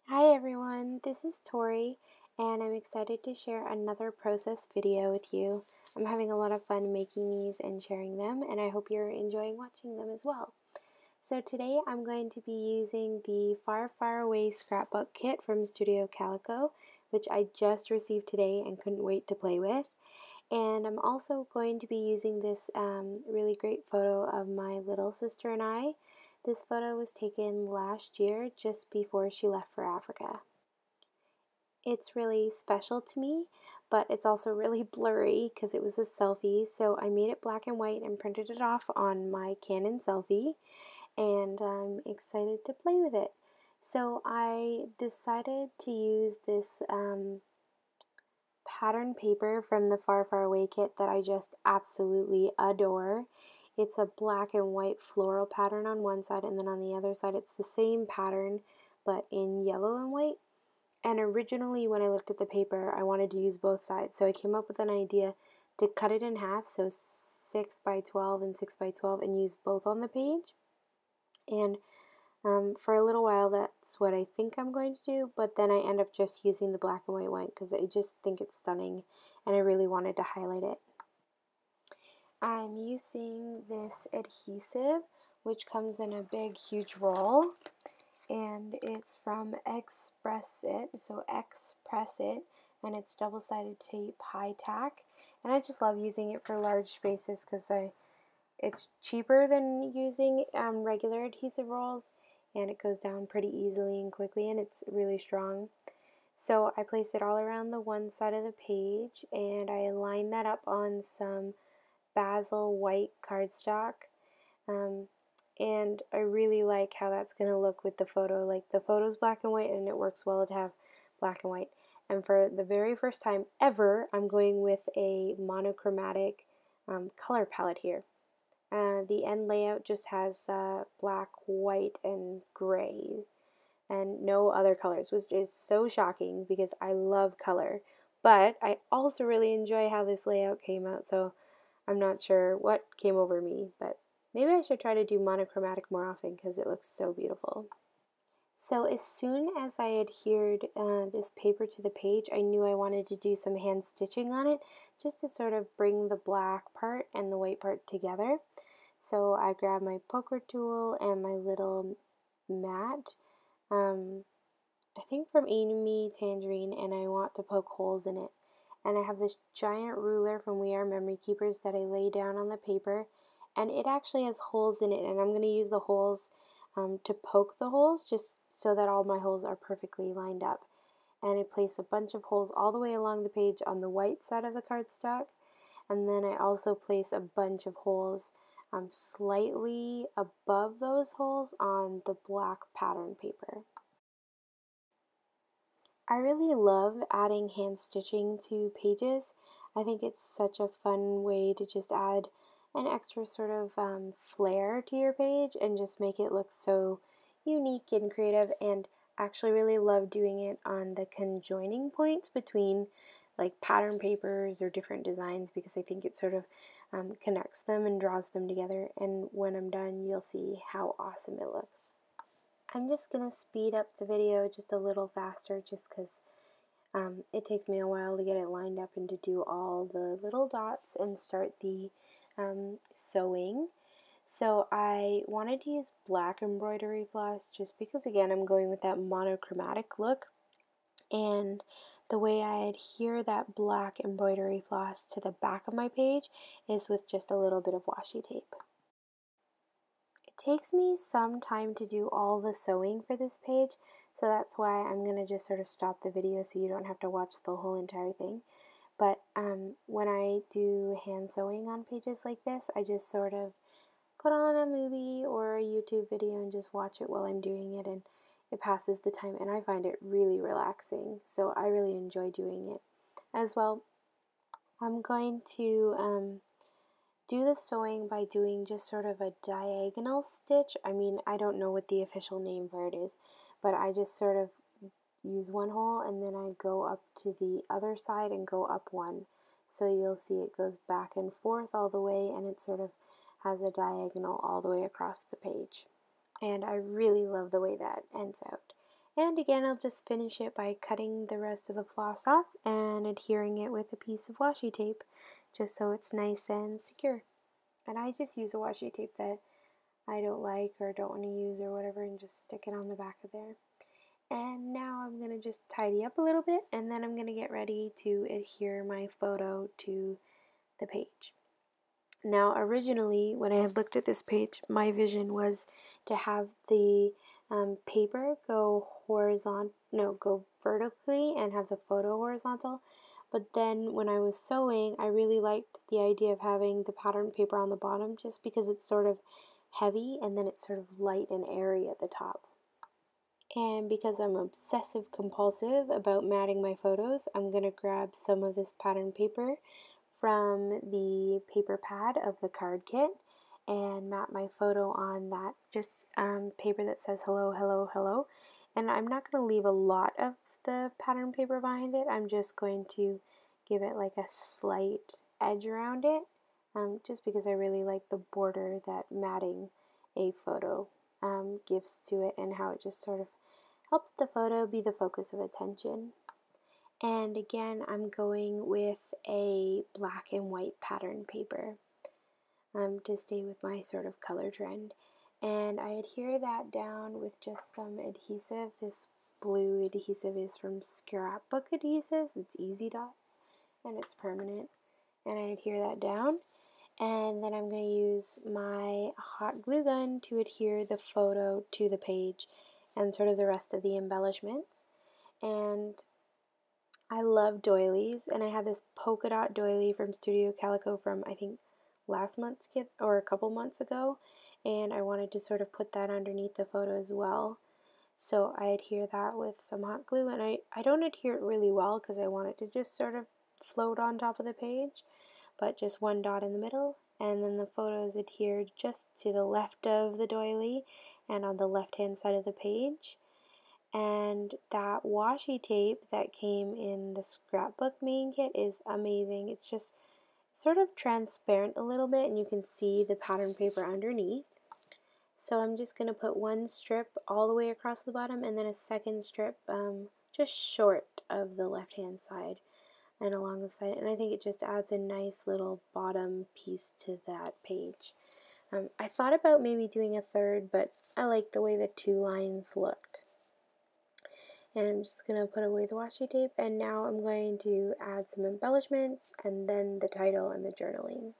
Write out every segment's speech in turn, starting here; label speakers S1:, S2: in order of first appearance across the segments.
S1: Hi everyone, this is Tori, and I'm excited to share another process video with you. I'm having a lot of fun making these and sharing them, and I hope you're enjoying watching them as well. So today I'm going to be using the Far Far Away scrapbook kit from Studio Calico, which I just received today and couldn't wait to play with. And I'm also going to be using this really great photo of my little sister and I. This photo was taken last year just before she left for Africa. It's really special to me, but it's also really blurry because it was a selfie, so I made it black and white and printed it off on my Canon selfie, and I'm excited to play with it. So I decided to use this pattern paper from the Far Far Away kit that I just absolutely adore. It's a black and white floral pattern on one side, and then on the other side it's the same pattern but in yellow and white. And originally when I looked at the paper, I wanted to use both sides, so I came up with an idea to cut it in half, so 6 by 12 and 6 by 12, and use both on the page. And for a little while that's what I think I'm going to do, but then I end up just using the black and white one because I just think it's stunning and I really wanted to highlight it. I'm using this adhesive, which comes in a big huge roll, and it's from Express It, so Express It, and it's double-sided tape high tack, and I just love using it for large spaces because it's cheaper than using regular adhesive rolls, and it goes down pretty easily and quickly, and it's really strong. So I place it all around the one side of the page, and I line that up on some basil white cardstock. And I really like how that's going to look with the photo. Like, the photo's black and white, and it works well to have black and white. And for the very first time ever, I'm going with a monochromatic color palette here. The end layout just has black, white, and gray, and no other colors, which is so shocking because I love color. But I also really enjoy how this layout came out, so I'm not sure what came over me, but maybe I should try to do monochromatic more often because it looks so beautiful. So as soon as I adhered this paper to the page, I knew I wanted to do some hand stitching on it just to sort of bring the black part and the white part together. So I grabbed my poker tool and my little mat, I think from Amy Tangerine, and I want to poke holes in it. And I have this giant ruler from We Are Memory Keepers that I lay down on the paper, and it actually has holes in it, and I'm going to use the holes to poke the holes just so that all my holes are perfectly lined up. And I place a bunch of holes all the way along the page on the white side of the cardstock, and then I also place a bunch of holes slightly above those holes on the black pattern paper. I really love adding hand stitching to pages. I think it's such a fun way to just add an extra sort of flair to your page and just make it look so unique and creative, and actually really love doing it on the conjoining points between like pattern papers or different designs because I think it sort of connects them and draws them together, and when I'm done you'll see how awesome it looks. I'm just going to speed up the video just a little faster just because it takes me a while to get it lined up and to do all the little dots and start the sewing. So I wanted to use black embroidery floss just because, again, I'm going with that monochromatic look, and the way I adhere that black embroidery floss to the back of my page is with just a little bit of washi tape. It takes me some time to do all the sewing for this page, so that's why I'm going to just sort of stop the video so you don't have to watch the whole entire thing. But when I do hand sewing on pages like this, I just sort of put on a movie or a YouTube video and just watch it while I'm doing it, and it passes the time, and I find it really relaxing, so I really enjoy doing it as well. I'm going to do the sewing by doing just sort of a diagonal stitch. I mean, I don't know what the official name for it is, but I just sort of use one hole and then I go up to the other side and go up one. So you'll see it goes back and forth all the way, and it sort of has a diagonal all the way across the page. And I really love the way that ends out. And again, I'll just finish it by cutting the rest of the floss off and adhering it with a piece of washi tape, just so it's nice and secure. And I just use a washi tape that I don't like or don't want to use or whatever, and just stick it on the back of there. And now I'm going to just tidy up a little bit, and then I'm going to get ready to adhere my photo to the page. Now, originally, when I had looked at this page, my vision was to have the paper go vertically and have the photo horizontal. But then when I was sewing, I really liked the idea of having the pattern paper on the bottom, just because it's sort of heavy and then it's sort of light and airy at the top. And because I'm obsessive compulsive about matting my photos, I'm going to grab some of this pattern paper from the paper pad of the card kit and mat my photo on that just paper that says hello, hello, hello. And I'm not going to leave a lot of the pattern paper behind it. I'm just going to give it like a slight edge around it, just because I really like the border that matting a photo gives to it, and how it just sort of helps the photo be the focus of attention. And again, I'm going with a black and white pattern paper to stay with my sort of color trend. And I adhere that down with just some adhesive. This blue adhesive is from Scrapbook Adhesives. It's Easy Dots, and it's permanent. And I adhere that down. And then I'm going to use my hot glue gun to adhere the photo to the page and sort of the rest of the embellishments. And I love doilies, and I had this polka dot doily from Studio Calico from, I think, last month's kit or a couple months ago, and I wanted to sort of put that underneath the photo as well. So I adhere that with some hot glue, and I don't adhere it really well because I want it to just sort of float on top of the page, but just one dot in the middle, and then the photo is adhered just to the left of the doily and on the left hand side of the page. And that washi tape that came in the scrapbook main kit is amazing. It's just sort of transparent a little bit, and you can see the pattern paper underneath. So I'm just going to put one strip all the way across the bottom, and then a second strip just short of the left hand side and along the side, and I think it just adds a nice little bottom piece to that page. I thought about maybe doing a third, but I like the way the two lines looked. And I'm just going to put away the washi tape, and now I'm going to add some embellishments and then the title and the journaling.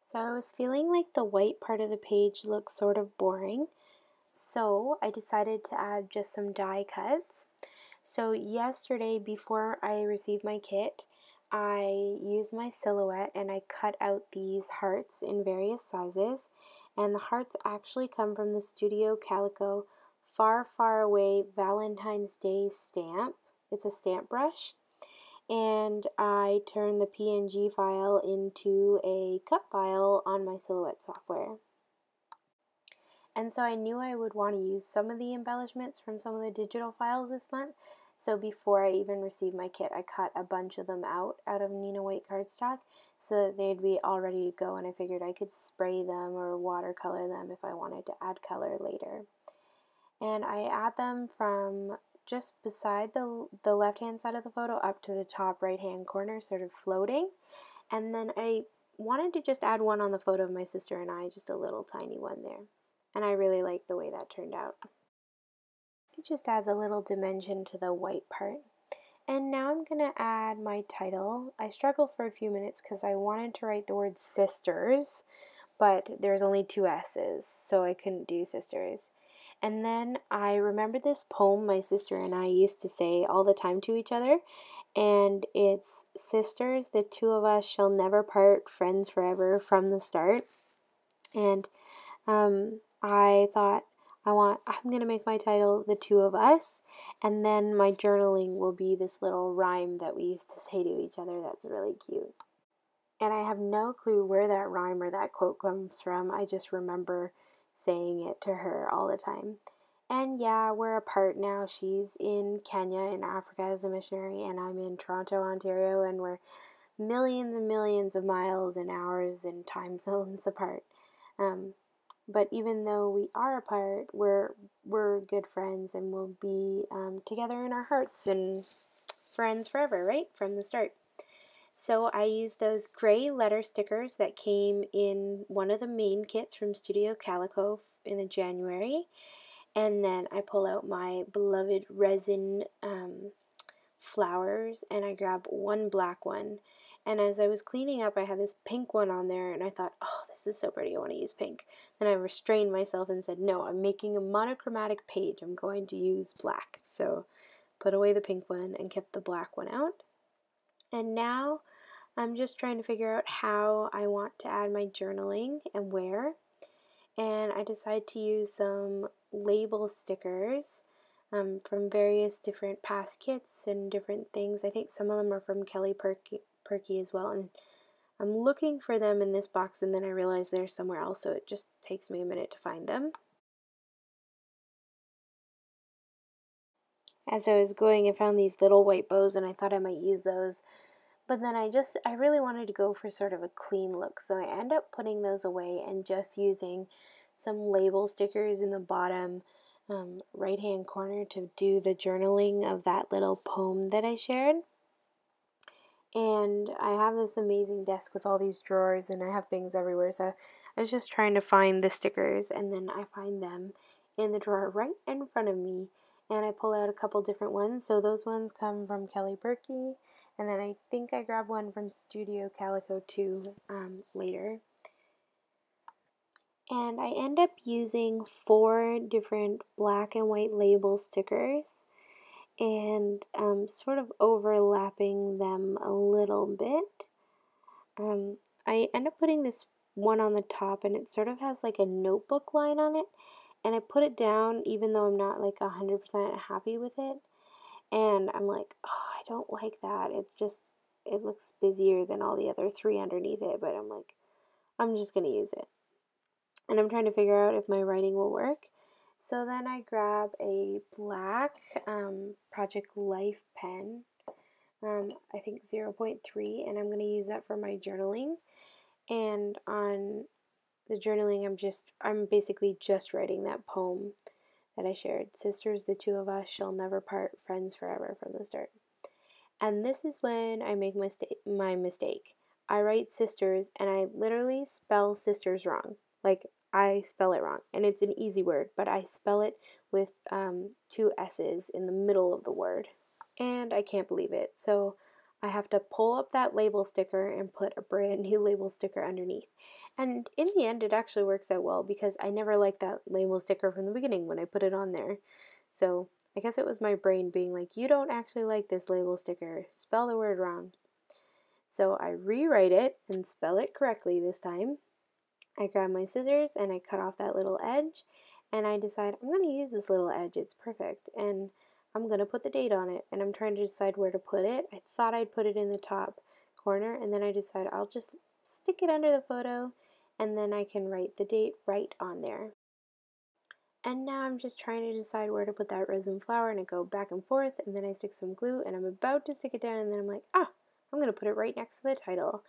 S1: So I was feeling like the white part of the page looked sort of boring, so I decided to add just some die cuts. So yesterday, before I received my kit, I used my silhouette and I cut out these hearts in various sizes, and the hearts actually come from the Studio Calico Far, Far Away Valentine's Day stamp. It's a stamp brush, and I turned the PNG file into a cut file on my Silhouette software. And so I knew I would want to use some of the embellishments from some of the digital files this month. So before I even received my kit, I cut a bunch of them out of Nina White cardstock so that they'd be all ready to go, and I figured I could spray them or watercolor them if I wanted to add color later. And I add them from just beside the left-hand side of the photo up to the top right-hand corner, sort of floating. And then I wanted to just add one on the photo of my sister and I, just a little tiny one there. And I really like the way that turned out. It just adds a little dimension to the white part. And now I'm going to add my title. I struggled for a few minutes because I wanted to write the word sisters, but there's only two S's, so I couldn't do sisters. And then I remembered this poem my sister and I used to say all the time to each other, and it's, "Sisters, the two of us shall never part, friends forever from the start." And I thought, I'm going to make my title "The Two of Us," and then my journaling will be this little rhyme that we used to say to each other that's really cute. And I have no clue where that rhyme or that quote comes from. I just remember saying it to her all the time. And yeah, we're apart now. She's in Kenya in Africa as a missionary, and I'm in Toronto, Ontario, and we're millions and millions of miles and hours and time zones apart. But even though we are apart, we're good friends, and we'll be together in our hearts and friends forever, right? From the start. So I used those gray letter stickers that came in one of the main kits from Studio Calico in the January. And then I pull out my beloved resin flowers, and I grab one black one. And as I was cleaning up, I had this pink one on there, and I thought, oh, this is so pretty, I want to use pink. Then I restrained myself and said, no, I'm making a monochromatic page, I'm going to use black. So put away the pink one and kept the black one out. And now I'm just trying to figure out how I want to add my journaling and where. And I decided to use some label stickers from various different past kits and different things. I think some of them are from Kelly Perky as well. And I'm looking for them in this box, and then I realized they're somewhere else, so it just takes me a minute to find them. As I was going, I found these little white bows, and I thought I might use those. But then I really wanted to go for sort of a clean look, so I end up putting those away and just using some label stickers in the bottom right-hand corner to do the journaling of that little poem that I shared. And I have this amazing desk with all these drawers, and I have things everywhere, so I was just trying to find the stickers, and then I find them in the drawer right in front of me, and I pull out a couple different ones. So those ones come from Kelly Perky, and then I think I grabbed one from Studio Calico too later. And I end up using 4 different black and white label stickers and sort of overlapping them a little bit. I end up putting this one on the top, and it sort of has like a notebook line on it, and I put it down even though I'm not like 100% happy with it, and I'm like, oh, I don't like that. It looks busier than all the other 3 underneath it, but I'm like, I'm just going to use it. And I'm trying to figure out if my writing will work. So then I grab a black Project Life pen, I think 0.3, and I'm going to use that for my journaling. And on the journaling, I'm basically just writing that poem that I shared. Sisters, the two of us shall never part, friends forever from the start. And this is when I make my mistake. I write sisters, and I literally spell sisters wrong. Like, I spell it wrong, and it's an easy word, but I spell it with 2 S's in the middle of the word, and I can't believe it. So I have to pull up that label sticker and put a brand new label sticker underneath. And in the end, it actually works out well, because I never liked that label sticker from the beginning when I put it on there. So I guess it was my brain being like, you don't actually like this label sticker, spell the word wrong. So I rewrite it and spell it correctly this time. I grab my scissors and I cut off that little edge, and I decide I'm going to use this little edge, it's perfect, and I'm going to put the date on it, and I'm trying to decide where to put it. I thought I'd put it in the top corner, and then I decide I'll just stick it under the photo, and then I can write the date right on there. And now I'm just trying to decide where to put that resin flower, and I go back and forth, and then I stick some glue, and I'm about to stick it down, and then I'm like, I'm going to put it right next to the title,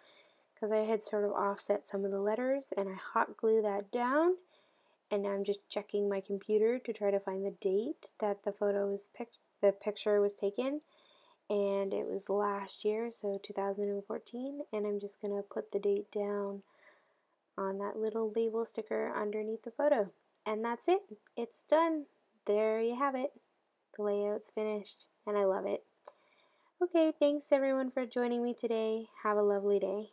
S1: because I had sort of offset some of the letters, and I hot glue that down, and now I'm just checking my computer to try to find the date that the picture was taken, and it was last year, so 2014, and I'm just going to put the date down on that little label sticker underneath the photo. And that's it. It's done. There you have it. The layout's finished, and I love it. Okay, thanks everyone for joining me today. Have a lovely day.